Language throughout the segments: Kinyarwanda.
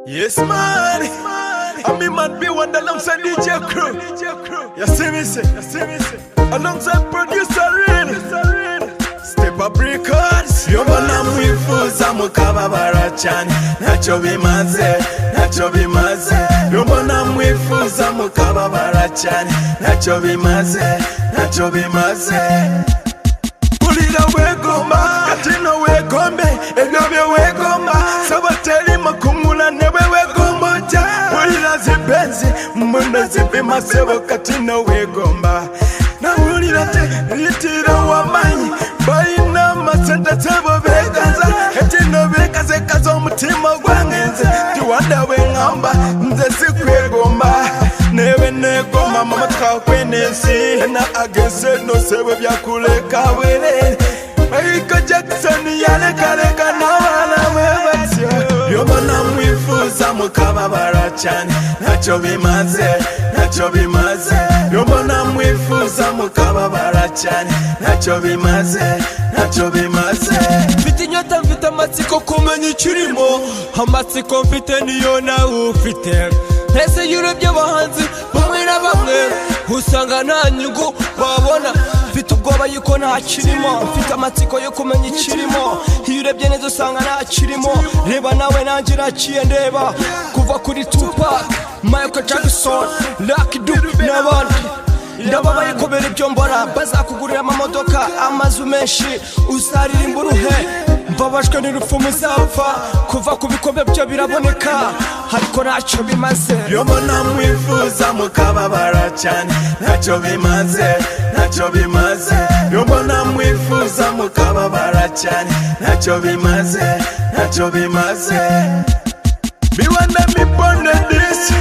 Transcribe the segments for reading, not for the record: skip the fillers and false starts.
Yes, man. I'm in man B1 alongside DJ Crew. You see me say, alongside producer Real. Step up records. Yo bana mwifuza mukababara cyane. Ntacyo bimaze. Yo bana mwifuza mukababara cyane. Ntacyo bimaze. Kulira wegomba, katino wegombe, ebyo wegomba, sabateri makumula newe wegomba ja. Kulira zibenzi, mbona zipima sebo katino wegomba. Na ulira te, litira wamanyi, bayina masenta sebo begaza. Etino begaze kazo mutima gwangenze, tiwanda wengamba, nze sikwegomba. Newe negoma mama twakwenesi na agese no sebo byakuleka wele Michael Jackson yalekaleka n'abana bebatyo yo bana mwifuza mukababara cyane ntacyo bimaze yo bana mwifuza mukababara cyane ntacyo bimaze mfite inyota mfite amatsiko kumenya ikirimo amatsiko mfite niyo nawe ufite ese y'urebye abahanzi bamwe na bamwe usanga nta nyungu babona mfite ubwoba yuko nta kirimo mfite amatsiko yo kumenya ikirimo iyo urebye neza usanga nta kirimo reba nawe nanjye naciye ndeba kuva kuri Tupac Michael Jackson Lucky Dube n'abandi ndababaye kubera ibyo mbona bazakugurira amamodoka amazu menshi uzaririmba uruhe mbabajwe n'urupfu muzapfa kuva ku bikombe byo biraboneka ariko ntacyo bimaze yo mbona mwifuza mukababara cyane ntacyo bimaze yo mbona mwifuza mukababara cyane ntacyo bimaze Biwanda mi ponde this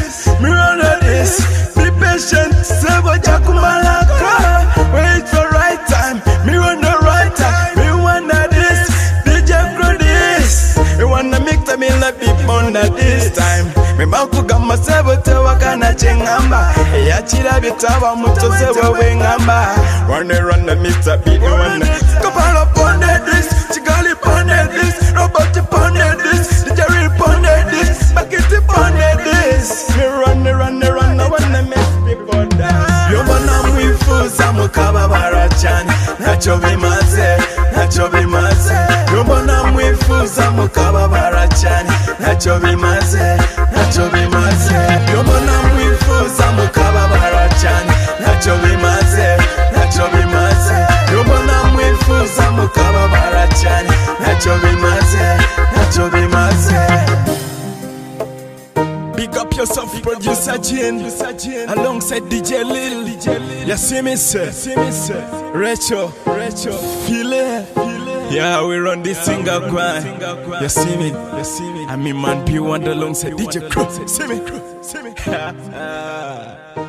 be patient sebo jakumalaka wait for right time me on the right time me wanna this DJ Crew this me wanna make them in the people on this time me bakuga masebo tewakana chengamba yachira bitaba muto sebo wengamba run the Mr. Beat one Kapala ponde this Kigali ponde this Robot ponde this DJ Real ponde this Bakiti ponde this me run I wanna make people dance yo bana mwifuza mukababara cyane ntacyo bimaze yo bana mwifuza mukababara cyane ntacyo bimaze yo bana mwifuza mukababara cyane ntacyo bimaze yo bana mwifuza mukababara cyane ntacyo bimaze Big up yourself, producer Jin, alongside DJ Lil. You see me, sir? Rachel, feel it? Yeah, we run this thing up, grind. You see me? I'm in man B1 alongside DJ Crew. See me?